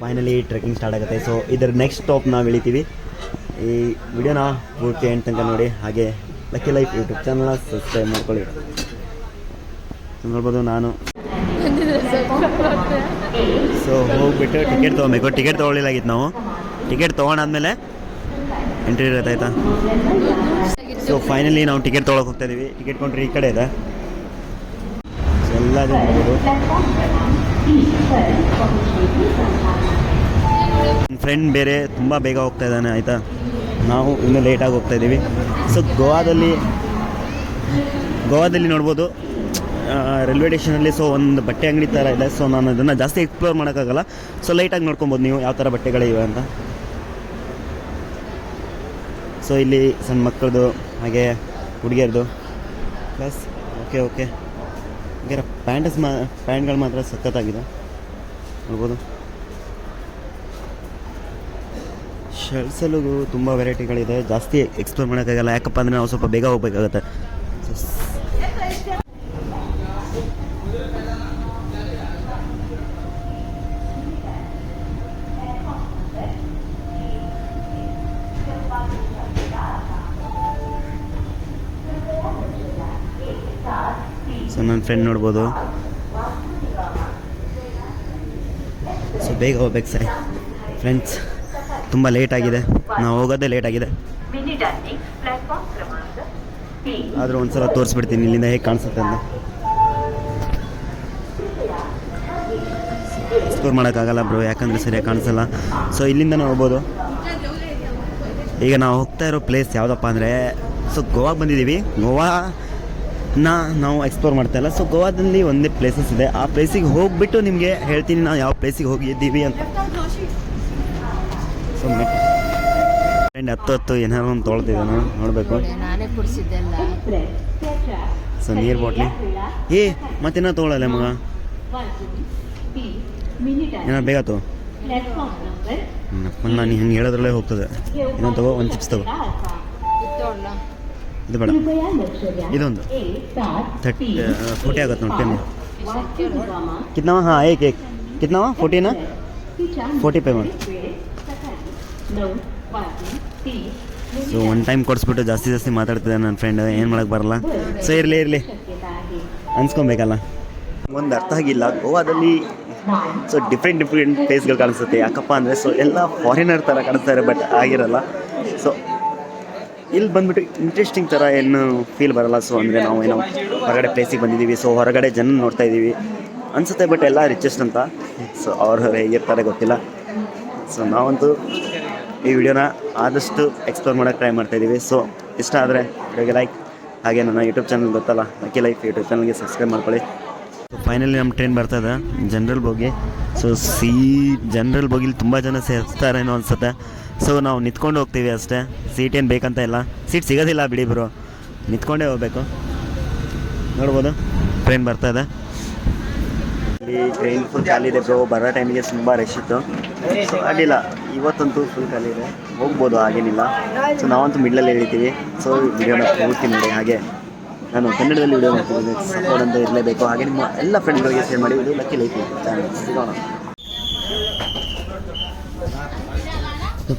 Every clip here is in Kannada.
ಫೈನಲಿ ಟ್ರೆಕ್ಕಿಂಗ್ ಸ್ಟಾರ್ಟ್ ಆಗುತ್ತೆ. ಸೊ ಇದರ ನೆಕ್ಸ್ಟ್ ಸ್ಟಾಪ್ ನಾವು ಇಳಿತೀವಿ. ಈ ವಿಡಿಯೋನ ಪೂರ್ತಿ ಎಂಡ್ ತನಕ ನೋಡಿ. ಹಾಗೆ ಲಕ್ಕಿ ಲೈಫ್ ಯೂಟ್ಯೂಬ್ ಚಾನಲ್ನ ಸಬ್ಸ್ಕ್ರೈಬ್ ಮಾಡ್ಕೊಳ್ಳಿ. ನೋಡ್ಬೋದು ನಾನು ಸೊ ಹೋಗ್ಬಿಟ್ಟು ಟಿಕೆಟ್ ತೊಗೊಬೇಕು. ಟಿಕೆಟ್ ತೊಗೊಳ್ಳಿಲ್ಲಾಗಿತ್ತು ನಾವು. ಟಿಕೆಟ್ ತೊಗೊಂಡಾದ್ಮೇಲೆ ಎಂಟ್ರಿ ಇರುತ್ತೆ ಆಯಿತಾ. ಸೊ ಫೈನಲಿ ನಾವು ಟಿಕೆಟ್ ತೊಗೊಳಕ್ಕೆ ಹೋಗ್ತಾ ಇದ್ದೀವಿ. ಟಿಕೆಟ್ ಕೌಂಟ್ರಿ ಈ ಕಡೆ ಇದೆ. ಸೊ ಎಲ್ಲ ನೋಡ್ಬೋದು. ನನ್ನ ಫ್ರೆಂಡ್ ಬೇರೆ ತುಂಬ ಬೇಗ ಹೋಗ್ತಾ ಇದ್ದಾನೆ ಆಯಿತಾ. ನಾವು ಇನ್ನೂ ಲೇಟಾಗಿ ಹೋಗ್ತಾ ಇದ್ದೀವಿ. ಸೊ ಗೋವಾದಲ್ಲಿ ನೋಡ್ಬೋದು ರೈಲ್ವೆ ಸ್ಟೇಷನಲ್ಲಿ. ಸೊ ಒಂದು ಬಟ್ಟೆ ಅಂಗಡಿ ಥರ ಇದೆ. ಸೊ ನಾನು ಅದನ್ನು ಜಾಸ್ತಿ ಎಕ್ಸ್ಪ್ಲೋರ್ ಮಾಡೋಕ್ಕಾಗಲ್ಲ. ಸೊ ಲೈಟಾಗಿ ನೋಡ್ಕೊಬೋದು ನೀವು ಯಾವ ಥರ ಬಟ್ಟೆಗಳಿವೆ ಅಂತ. ಸೊ ಇಲ್ಲಿ ಸಣ್ಣ ಮಕ್ಕಳದು ಹಾಗೆ ಹುಡುಗಿಯರ್ದು ಪ್ಲಸ್ ಓಕೆ ಹಾಗೆ ಪ್ಯಾಂಟ್ಗಳು ಮಾತ್ರ ಸಖತ್ತಾಗಿದೆ ನೋಡ್ಬೋದು. ಶರ್ಟ್ಸಲ್ಲೂ ತುಂಬ ವೆರೈಟಿಗಳಿದೆ. ಜಾಸ್ತಿ ಎಕ್ಸ್ಪ್ಲೋರ್ ಮಾಡೋಕ್ಕಾಗಲ್ಲ, ಯಾಕಪ್ಪ ಅಂದರೆ ನಾವು ಸ್ವಲ್ಪ ಬೇಗ ಹೋಗ್ಬೇಕಾಗತ್ತೆ. ಸೊ ನನ್ನ ಫ್ರೆಂಡ್ ನೋಡ್ಬೋದು. ಸೊ ಬೇಗ ಹೋಗ್ಬೇಕು ಸರಿ ಫ್ರೆಂಡ್ಸ್. ತುಂಬ ಲೇಟಾಗಿದೆ, ನಾವು ಹೋಗೋದೇ ಲೇಟಾಗಿದೆ. ಆದರೂ ಒಂದು ಸಲ ತೋರಿಸ್ಬಿಡ್ತೀನಿ ಇಲ್ಲಿಂದ ಹೇಗೆ ಕಾಣಿಸುತ್ತೆ ಅಂತ. ಎಕ್ಸ್ಪ್ಲೋರ್ ಮಾಡೋಕ್ಕಾಗಲ್ಲ ಬ್ರೋ, ಯಾಕಂದರೆ ಸರಿಯಾಗಿ ಕಾಣಿಸಲ್ಲ. ಸೊ ಇಲ್ಲಿಂದ ನೋಡ್ಬೋದು. ಈಗ ನಾವು ಹೋಗ್ತಾ ಇರೋ ಪ್ಲೇಸ್ ಯಾವುದಪ್ಪ ಅಂದರೆ, ಸೊ ಗೋವಾಗೆ ಬಂದಿದ್ದೀವಿ. ನಾವು ಎಕ್ಸ್ಪ್ಲೋರ್ ಮಾಡ್ತಾ ಇಲ್ಲ. ಸೊ ಗೋವಾದಲ್ಲಿ ಒಂದೇ ಪ್ಲೇಸಸ್ ಇದೆ. ಆ ಪ್ಲೇಸಿಗೆ ಹೋಗಿಬಿಟ್ಟು ನಿಮಗೆ ಹೇಳ್ತೀನಿ ನಾವು ಯಾವ ಪ್ಲೇಸಿಗೆ ಹೋಗಿದ್ದೀವಿ ಅಂತ. ಸೊ ಫ್ರೆಂಡ್ ಹತ್ತು ಏನಾದ್ರು ಒಂದು ತೊಗೊಳ್ತಿದ್ದಾನೆ ನೋಡಬೇಕು. ಸೊ ನೀರು ಬಾಟ್ಲಿ ಮತ್ತೇನೋ ತೊಗೊಳಲ್ಲ ಮಗ, ಏನಾರು ಬೇಗ ತಗೋ. ನಪ್ಪಲ್ಲ ನೀನು ಹಂಗೆ ಹೇಳೋದ್ರಲ್ಲೇ ಹೋಗ್ತದೆ. ಇನ್ನೊಂದು ತಗೋ, ಒಂದು ಚಿಪ್ಸ್ ತಗೋ. ಇದು ಬೇಡ, ಇದೊಂದು 40 ಆಗುತ್ತೆ ನೋಡಿ ಟೈಮ್. ಕಿತ್ನಾವ? ಹಾಂ ಏಕ್ ಕಿತ್ನಾವ 40 40 ಪೇಮೆಂಟ್. ಸೊ ಒನ್ ಟೈಮ್ ಕೊಡಿಸ್ಬಿಟ್ಟು ಜಾಸ್ತಿ ಮಾತಾಡ್ತಿದ್ದೆ ನನ್ನ ಫ್ರೆಂಡ್. ಏನು ಮಾಡೋಕ್ಕೆ ಬರಲ್ಲ. ಸೊ ಇರಲಿ ಅನ್ಸ್ಕೊಬೇಕಲ್ಲ. ಒಂದು ಅರ್ಥ ಆಗಿಲ್ಲ ಗೋವಾದಲ್ಲಿ. ಸೊ ಡಿಫ್ರೆಂಟ್ ಪ್ಲೇಸ್ಗಳು ಕಾಣಿಸುತ್ತೆ. ಯಾಕಪ್ಪ ಅಂದರೆ ಸೊ ಎಲ್ಲ ಫಾರಿನರ್ ಥರ ಕಾಣಿಸ್ತಾರೆ, ಬಟ್ ಆಗಿರಲ್ಲ. ಸೊ ಇಲ್ಲಿ ಬಂದುಬಿಟ್ಟು ಇಂಟ್ರೆಸ್ಟಿಂಗ್ ಥರ ಏನು ಫೀಲ್ ಬರಲ್ಲ. ಸೊ ಅಂದರೆ ನಾವು ಏನೋ ಹೊರಗಡೆ ಪ್ಲೇಸಿಗೆ ಬಂದಿದ್ದೀವಿ. ಸೊ ಹೊರಗಡೆ ಜನ ನೋಡ್ತಾ ಇದ್ದೀವಿ ಅನಿಸುತ್ತೆ, ಬಟ್ ಎಲ್ಲ ರಿಚೆಸ್ಟ್ ಅಂತ. ಸೊ ಅವ್ರು ಹೇಗಿರ್ತಾರೆ ಗೊತ್ತಿಲ್ಲ. ಸೊ ನಾವಂತೂ ಈ ವಿಡಿಯೋನ ಆದಷ್ಟು ಎಕ್ಸ್ಪ್ಲೋರ್ ಮಾಡೋಕ್ಕೆ ಟ್ರೈ ಮಾಡ್ತಾಯಿದ್ದೀವಿ. ಸೊ ಇಷ್ಟ ಆದರೆ ವಿಡಿಯೋಗೆ ಲೈಕ್, ಹಾಗೆ ನನ್ನ ಯೂಟ್ಯೂಬ್ ಚಾನಲ್ ಗೊತ್ತಲ್ಲ ಲಕ್ಕಿ ಲೈಫ್ ಯೂಟ್ಯೂಬ್ ಚಾನಲ್ಗೆ ಸಬ್ಸ್ಕ್ರೈಬ್ ಮಾಡ್ಕೊಳ್ಳಿ. ಸೊ ಫೈನಲಿ ನಮ್ಮ ಟ್ರೈನ್ ಬರ್ತದೆ ಜನರಲ್ ಬೋಗಿ. ಸೊ ಜನರಲ್ ಬೋಗಿಲಿ ತುಂಬ ಜನ ಸೇರ್ತಾರೇನೋ ಅನಿಸುತ್ತೆ. ಸೊ ನಾವು ನಿಂತ್ಕೊಂಡು ಹೋಗ್ತೀವಿ ಅಷ್ಟೇ. ಸೀಟ್ ಏನು ಬೇಕಂತ ಇಲ್ಲ, ಸೀಟ್ ಸಿಗೋದಿಲ್ಲ ಬಿಡಿ ಬ್ರೋ, ನಿಂತ್ಕೊಂಡೇ ಹೋಗಬೇಕು. ನೋಡ್ಬೋದು ಟ್ರೈನ್ ಬರ್ತಾಯಿದೆ. ಇಲ್ಲಿ ಟ್ರೈನ್ ಫುಲ್ ಖಾಲಿ ಇದೆ ಬ್ರೋ. ಬರೋ ಟೈಮಿಗೆ ತುಂಬ ರಶ್ ಇತ್ತು. ಸೊ ಅಡ್ಡಿಲ್ಲ, ಇವತ್ತಂತೂ ಫುಲ್ ಖಾಲಿ ಇದೆ, ಹೋಗ್ಬೋದು, ಹಾಗೇನಿಲ್ಲ. ಸೊ ನಾವಂತೂ ಮಿಡ್ಲಲ್ಲಿ ಇಳಿತೀವಿ. ಸೊ ವಿಡಿಯೋನ ಪೂರ್ತಿ ನೋಡಿ. ಹಾಗೆ ನಾನು ಕನ್ನಡದಲ್ಲಿ ವಿಡಿಯೋ ಮಾಡ್ತಿದ್ದೀನಿ, ಸಪೋರ್ಟ್ ಅಂತ ಇರಲೇಬೇಕು. ಹಾಗೆ ನಿಮ್ಮ ಎಲ್ಲ ಫ್ರೆಂಡ್ಗಳಿಗೆ ಶೇರ್ ಮಾಡಿ. ಇದು ಲಕ್ಕಿ ಲೈಫ್ ಚಾನಲ್. ಸಿಗೋಣ.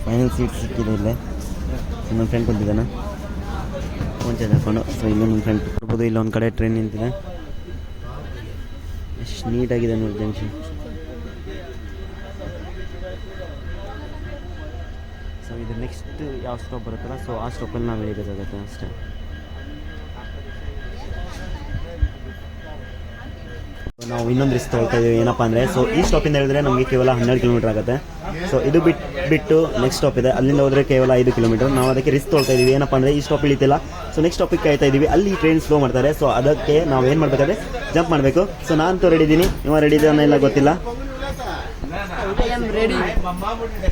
ಫೈನಲ್ ಸೀಟ್ ಸಿಕ್ಕಿದೆ ಇಲ್ಲೇ. ನನ್ನ ಫ್ರೆಂಡ್ ಕುಂತಿದ್ದಾನೆ ಫೋನ್ ಚಾರ್ಜ್ ಹಾಕ್ಕೊಂಡು. ಸೊ ಇನ್ನೂ ನನ್ನ ಫ್ರೆಂಡ್ ಕೊಡ್ಬೋದು. ಇಲ್ಲೊಂದು ಕಡೆ ಟ್ರೈನ್ ನಿಂತಿದೆ. ಎಷ್ಟು ನೀಟಾಗಿದೆ ನೋಡಿ ಜಂಕ್ಷನ್. ಸೊ ಇದು ನೆಕ್ಸ್ಟ್ ಯಾವ ಸ್ಟಾಪ್ ಬರುತ್ತಲ್ಲ, ಸೊ ಆ ಸ್ಟಾಪಲ್ಲಿ ನಾವು ಇಳಿಬೇಕಾಗುತ್ತೆ ಅಷ್ಟೇ. ನಾವು ಇನ್ನೊಂದು ರಿಸ್ಕ್ ತೊಗೊಳ್ತಾ ಇದ್ದೀವಿ. ಏನಪ್ಪ ಅಂದರೆ, ಸೊ ಈ ಸ್ಟಾಪಿಂದ ಹೇಳಿದ್ರೆ ನಮಗೆ ಕೇವಲ 12 ಕಿಲೋಮೀಟರ್ ಆಗುತ್ತೆ. ಸೊ ಇದು ಬಿಟ್ಟು ನೆಕ್ಸ್ಟ್ ಸ್ಟಾಪ್ ಇದೆ, ಅಲ್ಲಿಂದ ಹೋದರೆ ಕೇವಲ 5 ಕಿಲೋಮೀಟರ್. ನಾವು ಅದಕ್ಕೆ ರಿಸ್ಕ್ ತೊಗೊಳ್ತಾ ಇದ್ದೀವಿ. ಏನಪ್ಪ ಅಂದರೆ ಈ ಸ್ಟಾಪ್ ಇಳಿತಿಲ್ಲ. ಸೊ ನೆಕ್ಸ್ಟ್ ಸ್ಟಾಪಿಗೆ ಕಾಯ್ತಾ ಇದ್ದೀವಿ. ಅಲ್ಲಿ ಟ್ರೈನ್ ಸ್ಲೋ ಮಾಡ್ತಾರೆ. ಸೊ ಅದಕ್ಕೆ ನಾವು ಏನು ಮಾಡಬೇಕಾದ್ರೆ ಜಂಪ್ ಮಾಡಬೇಕು. ಸೊ ನಾನಂತೂ ರೆಡಿ ಇದ್ದೀನಿ. ಇವ ರೆಡಿ ಇದ್ದಾನೆ ಇಲ್ಲ ಗೊತ್ತಿಲ್ಲ.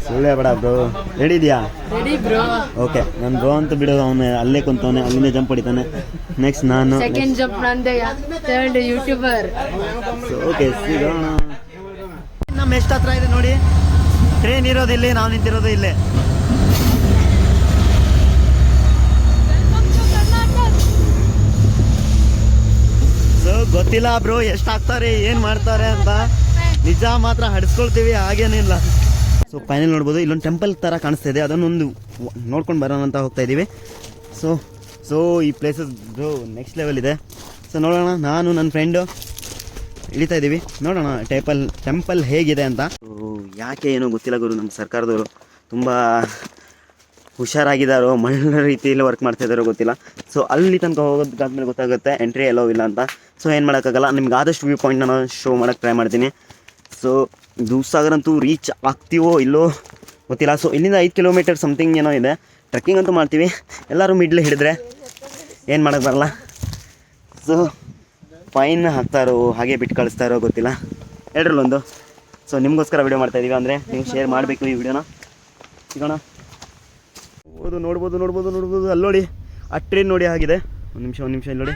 ಸುಳ್ಳೆ ಬೇಡ ಬ್ರೋ, ರೆಡಿ ಇದೆಯಾ? ಓಕೆ, ನನ್ನ ಬ್ರೋ ಅಂತ ಬಿಡೋದು. ಅವನು ಅಲ್ಲೇ ಕುಂತವನೆ, ಅಲ್ಲಿಂದ ಜಂಪ್ ಹೊಡಿತಾನೆ. ನೆಕ್ಸ್ಟ್ ನಾನು ಯೂಟ್ಯೂಬರ್. ಓಕೆ, ಸಿಗೋಣ. ನಮ್ಮ ಎಷ್ಟು ಹತ್ರ ಇದೆ ನೋಡಿ. ಟ್ರೈನ್ ಇರೋದು ಇಲ್ಲೇ, ನಾವು ನಿಂತಿರೋದು ಇಲ್ಲೇ. ಸೊ ಗೊತ್ತಿಲ್ಲ ಬ್ರೋ ಎಷ್ಟು ಹಾಕ್ತಾರೆ, ಏನು ಮಾಡ್ತಾರೆ ಅಂತ. ನಿಜ ಮಾತ್ರ ಹಡಿಸ್ಕೊಳ್ತೀವಿ, ಹಾಗೇನಿಲ್ಲ. ಸೊ ಫೈನಲ್ ನೋಡ್ಬೋದು, ಇಲ್ಲೊಂದು ಟೆಂಪಲ್ ಥರ ಕಾಣಿಸ್ತಾ ಇದೆ, ಅದನ್ನೊಂದು ನೋಡ್ಕೊಂಡು ಬರೋಣ ಅಂತ ಹೋಗ್ತಾ ಇದ್ದೀವಿ. ಸೊ ಈ ಪ್ಲೇಸಸ್ ನೆಕ್ಸ್ಟ್ ಲೆವೆಲ್ ಇದೆ. ಸೊ ನೋಡೋಣ, ನಾನು ನನ್ನ ಫ್ರೆಂಡು ಇಳಿತಾ ಇದ್ದೀವಿ, ನೋಡೋಣ ಟೆಂಪಲ್ ಹೇಗಿದೆ ಅಂತ. ಯಾಕೆ ಏನೋ ಗೊತ್ತಿಲ್ಲ ಗುರು, ನಮ್ಮ ಸರ್ಕಾರದವರು ತುಂಬ ಹುಷಾರಾಗಿದ್ದಾರೋ ಮಳ್ಳ ರೀತಿಯಲ್ಲಿ ವರ್ಕ್ ಮಾಡ್ತಾಯಿದ್ದಾರೋ ಗೊತ್ತಿಲ್ಲ. ಸೊ ಅಲ್ಲಿ ತನಕ ಹೋಗೋದಾದ್ಮೇಲೆ ಗೊತ್ತಾಗುತ್ತೆ ಎಂಟ್ರಿ ಎಲ್ಲೋ ಇಲ್ಲ ಅಂತ. ಸೊ ಏನು ಮಾಡೋಕ್ಕಾಗಲ್ಲ, ನಿಮ್ಗೆ ಆದಷ್ಟು ವ್ಯೂ ಪಾಯಿಂಟ್ ನಾನು ಶೋ ಮಾಡೋಕ್ಕೆ ಟ್ರೈ ಮಾಡ್ತೀನಿ. ಸೊ ದೂಧಸಾಗರ್ ಅಂತೂ ರೀಚ್ ಆಗ್ತೀವೋ ಇಲ್ಲೋ ಗೊತ್ತಿಲ್ಲ. ಸೊ ಇಲ್ಲಿಂದ 5 ಕಿಲೋಮೀಟರ್ ಸಮಥಿಂಗ್ ಏನೋ ಇದೆ. ಟ್ರೆಕ್ಕಿಂಗ್ ಅಂತೂ ಮಾಡ್ತೀವಿ, ಎಲ್ಲರೂ ಮಿಡ್ಲ್ ಹಿಡಿದ್ರೆ ಏನು ಮಾಡೋಕ್ಕೆ ಬರಲ್ಲ. ಸೊ ಫೈನ್ ಹಾಕ್ತಾರೋ ಹಾಗೆ ಬಿಟ್ಟು ಕಳಿಸ್ತಾರೋ ಗೊತ್ತಿಲ್ಲ, ಎರಡರಲ್ಲೊಂದು. ಸೊ ನಿಮಗೋಸ್ಕರ ವಿಡಿಯೋ ಮಾಡ್ತಾಯಿದ್ದೀವಿ, ಅಂದರೆ ನೀವು ಶೇರ್ ಮಾಡಬೇಕು ಈ ವಿಡಿಯೋನ. ಸಿಗೋಣ. ನೋಡ್ಬೋದು ಅಲ್ಲೋಡಿ, ಆ ಟ್ರೈನ್ ನೋಡಿ ಆಗಿದೆ. ಒಂದು ನಿಮಿಷ ಇಲ್ಲಿ ನೋಡಿ.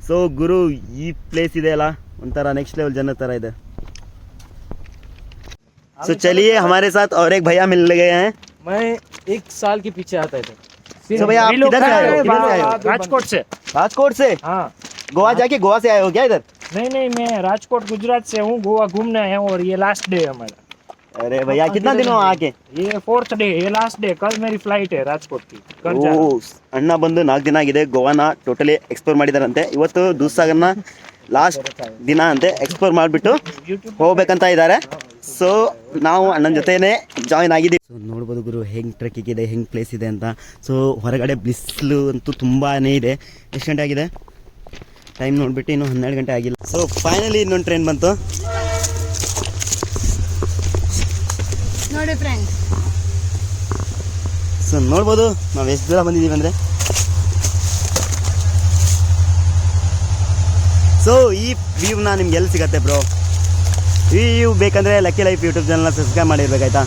ಸೊ ಗುರು, ಈ ಪ್ಲೇಸ್ ಇದೆ ಅಲ್ಲ, ಒಂಥರ ನೆಕ್ಸ್ಟ್ ಲೆವೆಲ್ ಜನ ಥರ ಇದೆ. सो चलिए हमारे साथ और एक भैया मिल गए हैं. मैं 1 साल के पीछे आता था. तो भैया आप किधर से आए हो? राजकोट से. हाँ. गोवा जाके गोवा से आए हो क्या इधर? नहीं, मैं राजकोट गुजरात से हूँ. गोवा घूमने आया हूँ और ये लास्ट डे है हमारा. अरे भैया कितना दिन हुआ आके? ये 4th डे, ये लास्ट डे. कल मेरी फ्लाइट है राजकोट की. ಅಣ್ಣ ಬಂದು 4 ದಿನ ಆಗಿದೆ, ಗೋವಾನ ಟೋಟಲಿ ಎಕ್ಸ್ಪ್ಲೋರ್ ಮಾಡಿದಾರಂತೆ. ಇವತ್ತು ದೂಧಸಾಗರ್ನ ಲಾಸ್ಟ್ ದಿನ ಅಂತೆ, ಎಕ್ಸ್ಪ್ಲೋರ್ ಮಾಡಿಬಿಟ್ಟು ಹೋಗ್ಬೇಕಂತ ಇದ್ದಾರೆ. ಸೊ ನಾವು ಅಣ್ಣನ ಜೊತೆನೇ ಜಾಯ್ನ್ ಆಗಿದ್ದೀವಿ. ಸೊ ನೋಡ್ಬೋದು ಗುರು, ಹೆಂಗೆ ಟ್ರೆಕ್ಕಿಂಗ್ ಇದೆ, ಹೆಂಗೆ ಪ್ಲೇಸ್ ಇದೆ ಅಂತ. ಸೊ ಹೊರಗಡೆ ಬಿಸಿಲು ಅಂತೂ ತುಂಬಾ ಇದೆ. ಎಷ್ಟು ಗಂಟೆ ಆಗಿದೆ ಟೈಮ್ ನೋಡಿಬಿಟ್ಟು, ಇನ್ನೂ 12 ಗಂಟೆ ಆಗಿಲ್ಲ. ಸೊ ಫೈನಲಿ ಇನ್ನೊಂದು ಟ್ರೈನ್ ಬಂತು ನೋಡಿ ಫ್ರೆಂಡ್ಸ್. ಸೊ ನೋಡ್ಬೋದು ನಾವು ಎಷ್ಟು ದೂರ ಬಂದಿದ್ದೀವಿ ಅಂದರೆ. ಸೊ ಈ ವ್ಯೂನ ನಿಮ್ಗೆ ಎಲ್ಲಿ ಸಿಗತ್ತೆ ಬ್ರೋ? ಈ ವ್ಯೂ ಬೇಕಂದರೆ ಲಕ್ಕಿ ಲೈಫ್ ಯೂಟ್ಯೂಬ್ ಚಾನಲ್ನ ಸಬ್ಸ್ಕ್ರೈಬ್ ಮಾಡಿರ್ಬೇಕಾಯ್ತಾ.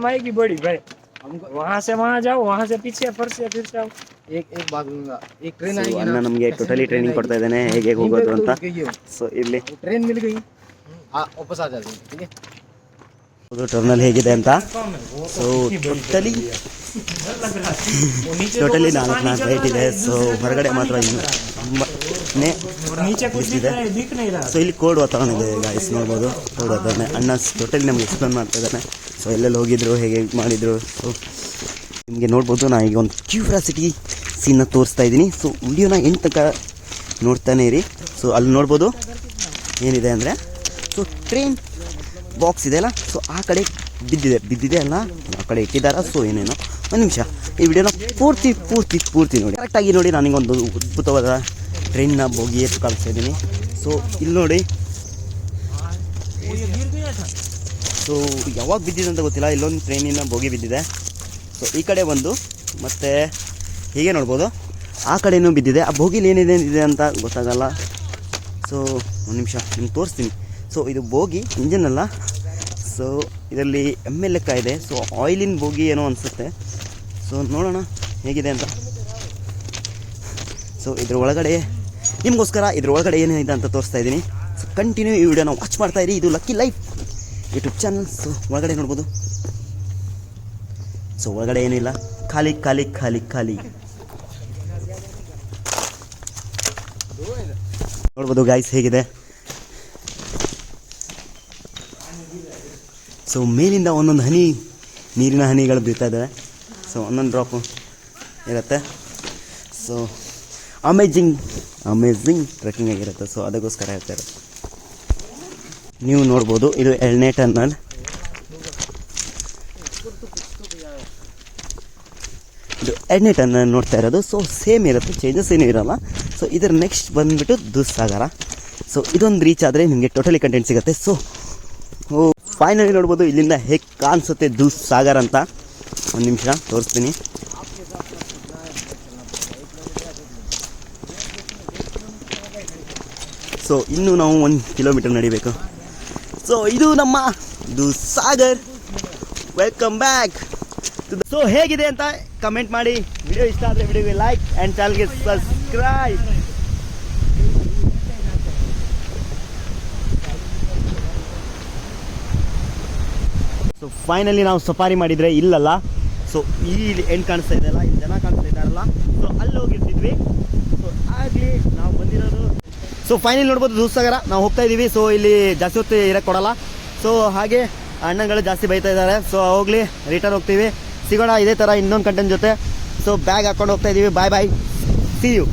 आएगी बड़ी भाई, वहाँ से वहाँ जाओ, वहाँ से पीछे, फिर से आओ. एक बात बोलूंगा, एक ट्रेन आएगी ಅಣ್ಣ ನಮಗೆ ಟೋಟಲಿ ಟ್ರೈನಿಂಗ್ ಕೊಡ್ತಾ ಇದ್ದಾನೆ ಹೇಗೆ ಹೋಗೋದು ಅಂತ. ಸೊ ಇಲ್ಲಿ ट्रेन मिल गई, वापस आ जाते हैं. ठीक है, ಟರ್ನಲ್ ಹೇಗಿದೆ ಅಂತ. ಸೊ ಟೋಟಲಿ 4 ರೈಟ್ ಇದೆ. ಸೊ ಹೊರಗಡೆ ಮಾತ್ರ ತುಂಬಾನೇ ಇದೆ. ಸೊ ಇಲ್ಲಿ ಕೋಲ್ಡ್ ವಾತಾವರಣ ಇದೆ ಗಾಯ್ಸ್, ನೋಡ್ಬೋದು. ಕೋಲ್ಡ್ ವಾತಾವರಣ ಅಣ್ಣ ಟೋಟಲಿ ನಮ್ಗೆ ಎಕ್ಸ್ಪ್ಲೇನ್ ಮಾಡ್ತಾ ಇದ್ದಾನೆ. ಸೊ ಎಲ್ಲೆಲ್ಲಿ ಹೋಗಿದ್ರು, ಹೇಗೆ ಮಾಡಿದ್ರು. ಸೊ ನಿಮಗೆ ನೋಡ್ಬೋದು, ನಾನು ಈಗ ಒಂದು ಕ್ಯೂರಿಯಾಸಿಟಿ ಸೀನ್ನ ತೋರಿಸ್ತಾ ಇದ್ದೀನಿ. ಸೊ ವಿಡಿಯೋನ ಎಂಟು ತನಕ ನೋಡ್ತಾನೆ ಇರಿ. ಸೊ ಅಲ್ಲಿ ನೋಡ್ಬೋದು ಏನಿದೆ ಅಂದರೆ, ಸೊ ಟ್ರೈನ್ ಬಾಕ್ಸ್ ಇದೆಯಲ್ಲ, ಸೊ ಆ ಕಡೆ ಬಿದ್ದಿದೆ ಅಲ್ಲ, ಆ ಕಡೆ ಇಟ್ಟಿದ್ದಾರಾ. ಸೊ ಏನೇನೋ ಒಂದು ನಿಮಿಷ ಈ ವಿಡಿಯೋನ ಪೂರ್ತಿ ನೋಡಿ, ಕರೆಕ್ಟಾಗಿ ನೋಡಿ. ನನಗೊಂದು ಅದ್ಭುತವಾದ ಟ್ರೈನ್ನ ಬೋಗಿ ಎತ್ತು ಕಾಣಿಸ್ತಾ ಇದ್ದೀನಿ. ಸೊ ಇಲ್ಲಿ ನೋಡಿ, ಸೊ ಯಾವಾಗ ಬಿದ್ದಿದೆ ಅಂತ ಗೊತ್ತಿಲ್ಲ, ಇಲ್ಲೊಂದು ಟ್ರೈನಿನ ಬೋಗಿ ಬಿದ್ದಿದೆ. ಸೊ ಈ ಕಡೆ ಒಂದು, ಮತ್ತು ಹೀಗೆ ನೋಡ್ಬೋದು ಆ ಕಡೆಯೂ ಬಿದ್ದಿದೆ. ಆ ಬೋಗಿಲಿ ಏನಿದೆ ಅಂತ ಗೊತ್ತಾಗಲ್ಲ. ಸೊ ಒಂದು ನಿಮಿಷ ನಿಮ್ಗೆ ತೋರಿಸ್ತೀನಿ. ಸೊ ಇದು ಬೋಗಿ, ಇಂಜಿನ್ ಅಲ್ಲ. ಸೊ ಇದರಲ್ಲಿ MLK ಇದೆ. ಸೊ ಆಯಿಲಿನ ಬೋಗಿ ಏನೋ ಅನಿಸುತ್ತೆ. ಸೊ ನೋಡೋಣ ಹೇಗಿದೆ ಅಂತ. ಸೊ ಇದ್ರ ಒಳಗಡೆ ನಿಮಗೋಸ್ಕರ ಇದ್ರ ಒಳಗಡೆ ಏನಿದೆ ಅಂತ ತೋರಿಸ್ತಾ ಇದ್ದೀನಿ. ಸೊ ಕಂಟಿನ್ಯೂ ಈ ವಿಡಿಯೋನ ವಾಚ್ ಮಾಡ್ತಾ ಇರಿ. ಇದು lucky life YouTube channel. So ಒಳಗಡೆ ನೋಡ್ಬೋದು. ಸೊ ಒಳಗಡೆ ಏನಿಲ್ಲ, ಖಾಲಿ ನೋಡ್ಬೋದು ಗಾಯ್ಸ್ ಹೇಗಿದೆ. ಸೊ ಮೇಲಿಂದ ಒಂದೊಂದು ಹನಿ, ನೀರಿನ ಹನಿಗಳು ಬೀಳ್ತಾ ಇದ್ದಾವೆ. ಸೊ ಒಂದೊಂದು ಡ್ರಾಪು ಇರುತ್ತೆ. ಸೊ ಅಮೇಝಿಂಗ್ ಟ್ರೆಕ್ಕಿಂಗ್ ಆಗಿರುತ್ತೆ. ಸೊ ಅದಕ್ಕೋಸ್ಕರ ಹೇಳ್ತಾ ಇರುತ್ತೆ. ನೀವು ನೋಡ್ಬೋದು, ಇದು 2ನೇ ಟರ್ನಲ್. ಇದು 2ನೇ ಟರ್ನಲ್ ನೋಡ್ತಾ ಇರೋದು. ಸೊ ಸೇಮ್ ಇರುತ್ತೆ, ಚೇಂಜಸ್ ಏನೂ ಇರೋಲ್ಲ. ಸೊ ಇದರ ನೆಕ್ಸ್ಟ್ ಬಂದುಬಿಟ್ಟು ದೂಧಸಾಗರ. ಸೊ ಇದೊಂದು ರೀಚ್ ಆದರೆ ನಿಮಗೆ ಟೋಟಲಿ ಕಂಟೆಂಟ್ ಸಿಗುತ್ತೆ. ಸೊ ಫೈನಲಿ ನೋಡ್ಬೋದು ಇಲ್ಲಿಂದ ಹೇಗೆ ಕಾಣಿಸುತ್ತೆ ದೂಧಸಾಗರ್ ಅಂತ. ಒಂದು ನಿಮಿಷ ತೋರಿಸ್ತೀನಿ. ಸೊ ಇನ್ನೂ ನಾವು 1 ಕಿಲೋಮೀಟರ್ ನಡಿಬೇಕು. ಸೊ ಇದು ನಮ್ಮ ದೂಧಸಾಗರ್. Welcome back. ಸೊ ಹೇಗಿದೆ ಅಂತ ಕಮೆಂಟ್ ಮಾಡಿ. ವಿಡಿಯೋ ಇಷ್ಟ ಆದರೆ ವಿಡಿಯೋಗೆ ಲೈಕ್ ಆ್ಯಂಡ್ ಚಾನಲ್ಗೆ ಸಬ್ಸ್ಕ್ರೈಬ್. ಫೈನಲಿ ನಾವು ಸಫಾರಿ ಮಾಡಿದರೆ ಇಲ್ಲಲ್ಲ. ಸೊ ಇಲ್ಲಿ ಎಂಡ್ ಕಾಣಿಸ್ತಾ ಇದೆಯಲ್ಲ, ಇಲ್ಲಿ ಜನ ಕಾಣಿಸ್ತಾ ಇದ್ದಾರಲ್ಲ, ಸೊ ಅಲ್ಲಿ ಹೋಗಿರ್ತಿದ್ವಿ. ಸೊ ಆಗಲಿ ನಾವು ಬಂದಿರೋದು. ಸೊ ಫೈನಲ್ ನೋಡ್ಬೋದು ದೂಧಸಾಗರ ನಾವು ಹೋಗ್ತಾ ಇದ್ದೀವಿ. ಸೊ ಇಲ್ಲಿ ಜಾಸ್ತಿ ಹೊತ್ತು ಇರೋಕ್ಕೆ ಕೊಡಲ್ಲ. ಸೊ ಹಾಗೆ ಅಣ್ಣಗಳು ಜಾಸ್ತಿ ಬೈತಾ ಇದ್ದಾರೆ. ಸೊ ಹೋಗಲಿ, ರಿಟರ್ನ್ ಹೋಗ್ತೀವಿ. ಸಿಗೋಣ ಇದೇ ಥರ ಇನ್ನೊಂದು ಕಂಟೆಂಟ್ ಜೊತೆ. ಸೊ ಬ್ಯಾಗ್ ಹಾಕ್ಕೊಂಡು ಹೋಗ್ತಾ ಇದ್ದೀವಿ. ಬಾಯ್ ಬಾಯ್, ಸಿ ಯು.